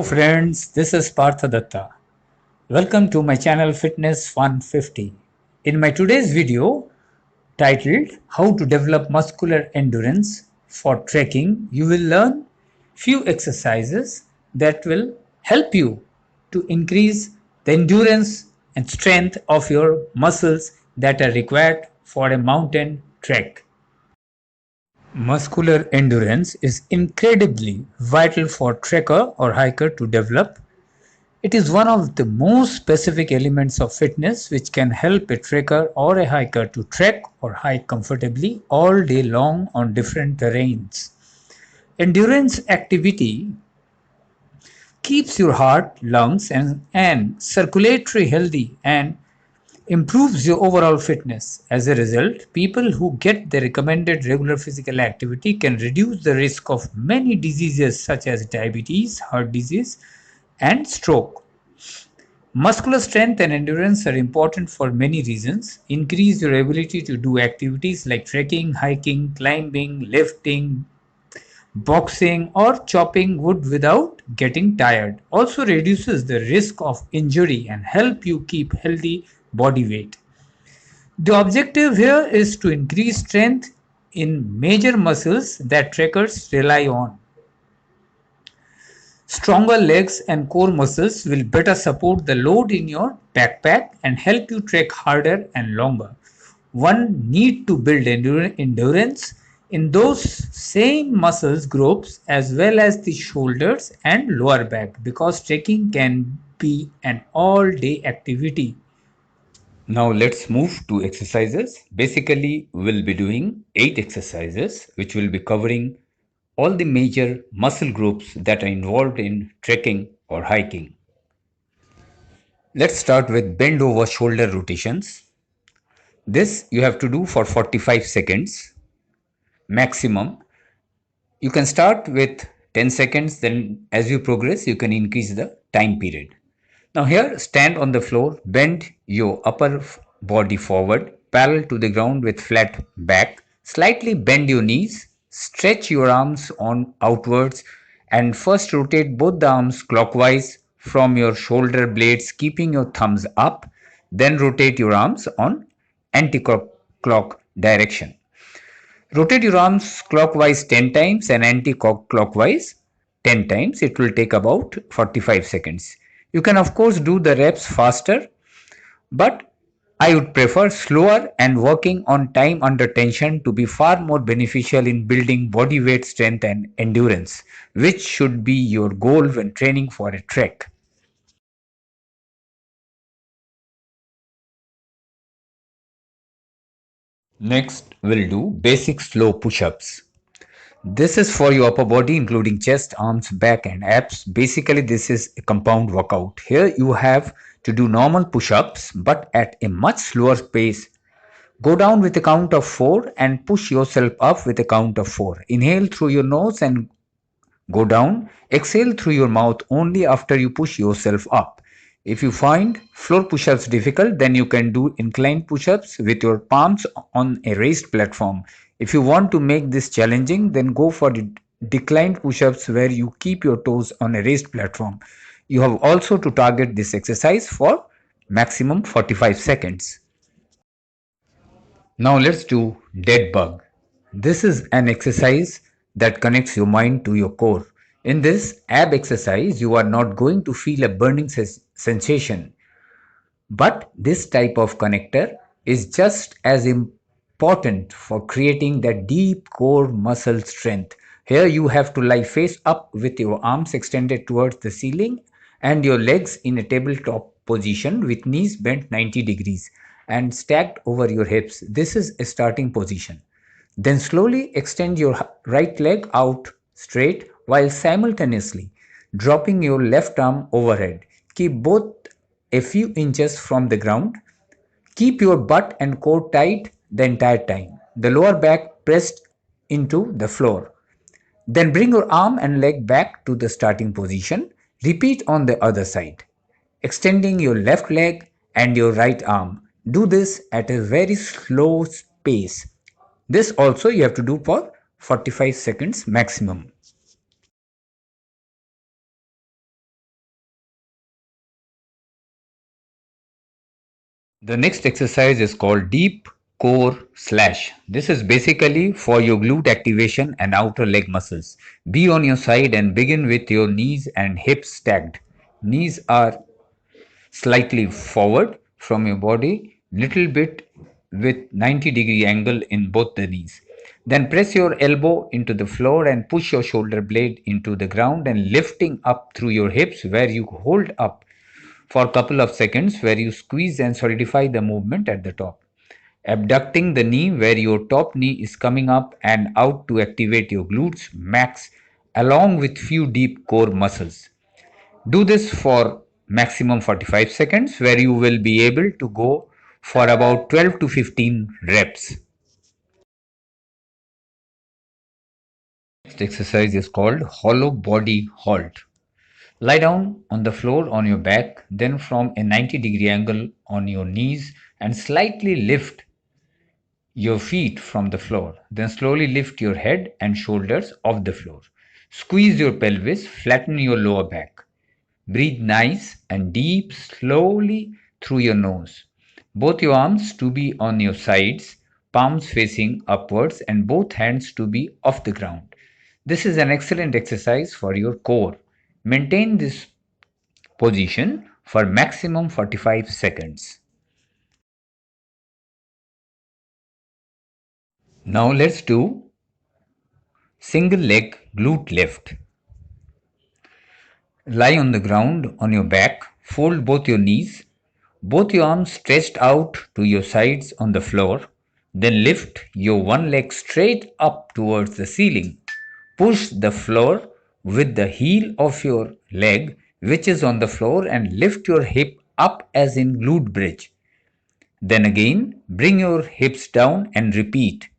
friends, this is Partha Datta. Welcome to my channel Fitness 150. In my today's video titled How to Develop Muscular Endurance for Trekking, you will learn few exercises that will help you to increase the endurance and strength of your muscles that are required for a mountain trek. Muscular endurance is incredibly vital for trekker or hiker to develop. It is one of the most specific elements of fitness which can help a trekker or a hiker to trek or hike comfortably all day long on different terrains. Endurance activity keeps your heart, lungs, and circulatory healthy and improves your overall fitness. As a result, people who get the recommended regular physical activity can reduce the risk of many diseases such as diabetes, heart disease, and stroke. Muscular strength and endurance are important for many reasons. Increase your ability to do activities like trekking, hiking, climbing, lifting, boxing, or chopping wood without getting tired. Also reduces the risk of injury and help you keep healthy body weight. The objective here is to increase strength in major muscles that trekkers rely on. Stronger legs and core muscles will better support the load in your backpack and help you trek harder and longer. One need to build endurance in those same muscles groups as well as the shoulders and lower back because trekking can be an all day activity. Now let's move to exercises. Basically, we'll be doing 8 exercises which will be covering all the major muscle groups that are involved in trekking or hiking. Let's start with bend over shoulder rotations. This you have to do for 45 seconds maximum. You can start with 10 seconds, then as you progress, you can increase the time period. Now, here stand on the floor, bend your upper body forward, parallel to the ground with flat back, slightly bend your knees, stretch your arms on outwards, and first rotate both the arms clockwise from your shoulder blades, keeping your thumbs up, then rotate your arms on anti-clock direction. Rotate your arms clockwise 10 times and anti-clockwise 10 times. It will take about 45 seconds. You can of course do the reps faster, but I would prefer slower and working on time under tension to be far more beneficial in building body weight strength and endurance, which should be your goal when training for a trek. Next, we'll do basic slow push-ups. This is for your upper body, including chest, arms, back, and abs. Basically, this is a compound workout. Here, you have to do normal push ups, but at a much slower pace. Go down with a count of 4 and push yourself up with a count of 4. Inhale through your nose and go down. Exhale through your mouth only after you push yourself up. If you find floor push ups difficult, then you can do inclined push ups with your palms on a raised platform. If you want to make this challenging, then go for the declined push ups where you keep your toes on a raised platform. You have also to target this exercise for maximum 45 seconds. Now let's do dead bug. This is an exercise that connects your mind to your core. In this ab exercise, you are not going to feel a burning sensation, but this type of connector is just as important for creating that deep core muscle strength. Here you have to lie face up with your arms extended towards the ceiling and your legs in a tabletop position with knees bent 90 degrees and stacked over your hips. This is a starting position. Then slowly extend your right leg out straight while simultaneously dropping your left arm overhead. Keep both a few inches from the ground. Keep your butt and core tight the entire time. The lower back pressed into the floor. Then bring your arm and leg back to the starting position. Repeat on the other side, extending your left leg and your right arm. Do this at a very slow pace. This also you have to do for 45 seconds maximum. The next exercise is called deep core slash. This is basically for your glute activation and outer leg muscles. Be on your side and begin with your knees and hips stacked. Knees are slightly forward from your body, little bit with 90-degree angle in both the knees. Then press your elbow into the floor and push your shoulder blade into the ground and lifting up through your hips where you hold up for a couple of seconds where you squeeze and solidify the movement at the top. Abducting the knee where your top knee is coming up and out to activate your glutes max along with few deep core muscles. Do this for maximum 45 seconds where you will be able to go for about 12 to 15 reps. Next exercise is called hollow body halt. Lie down on the floor on your back, then from a 90-degree angle on your knees and slightly lift your feet from the floor. Then slowly lift your head and shoulders off the floor. Squeeze your pelvis, flatten your lower back. Breathe nice and deep slowly through your nose. Both your arms to be on your sides, palms facing upwards, and both hands to be off the ground. This is an excellent exercise for your core. Maintain this position for maximum 45 seconds. Now let's do single leg glute lift. Lie on the ground on your back, fold both your knees, both your arms stretched out to your sides on the floor. Then lift your one leg straight up towards the ceiling. Push the floor with the heel of your leg, which is on the floor, and lift your hip up as in glute bridge. Then again, bring your hips down and repeat.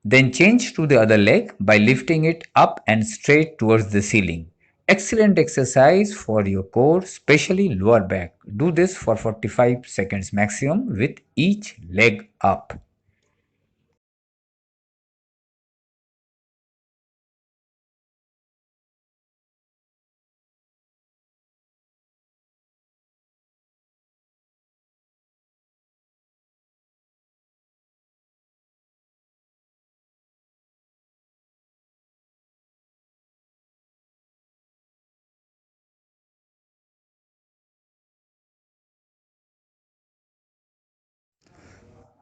Then change to the other leg by lifting it up and straight towards the ceiling. Excellent exercise for your core, especially lower back. Do this for 45 seconds maximum with each leg up.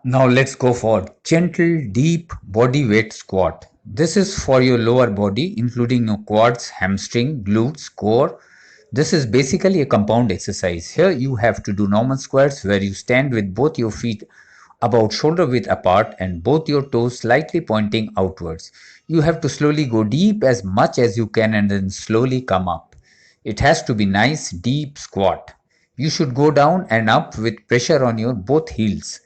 Now let's go for gentle deep body weight squat. This is for your lower body including your quads, hamstring, glutes, core. This is basically a compound exercise. Here you have to do normal squats where you stand with both your feet about shoulder width apart and both your toes slightly pointing outwards. You have to slowly go deep as much as you can and then slowly come up. It has to be nice deep squat. You should go down and up with pressure on your both heels.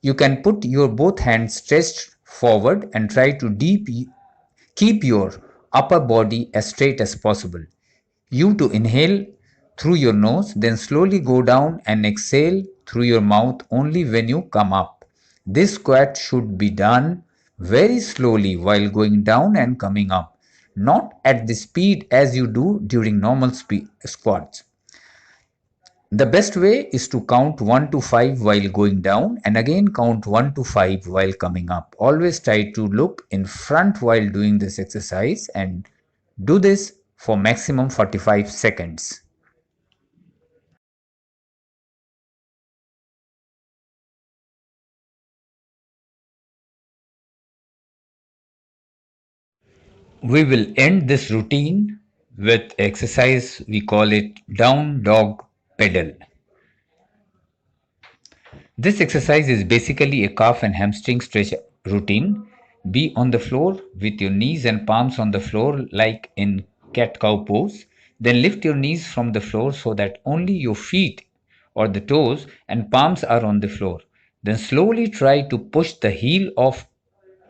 You can put your both hands stretched forward and try to keep your upper body as straight as possible. You to inhale through your nose, then slowly go down and exhale through your mouth only when you come up. This squat should be done very slowly while going down and coming up, not at the speed as you do during normal squats. The best way is to count 1 to 5 while going down and again count 1 to 5 while coming up. Always try to look in front while doing this exercise and do this for maximum 45 seconds. We will end this routine with exercise we call it down dog pedal. This exercise is basically a calf and hamstring stretch routine. Be on the floor with your knees and palms on the floor like in cat cow pose. Then lift your knees from the floor so that only your feet or the toes and palms are on the floor. Then slowly try to push the heel of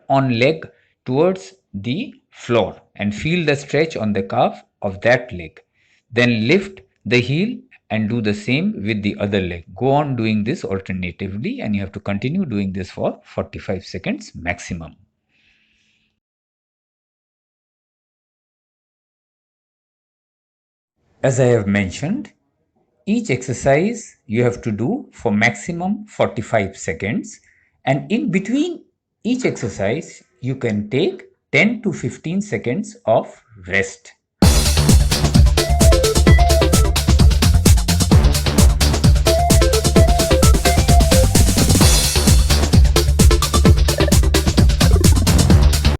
on leg towards the floor and feel the stretch on the calf of that leg. Then lift the heel and do the same with the other leg. Go on doing this alternatively and you have to continue doing this for 45 seconds maximum. As I have mentioned, Each exercise you have to do for maximum 45 seconds, and in between each exercise you can take 10 to 15 seconds of rest.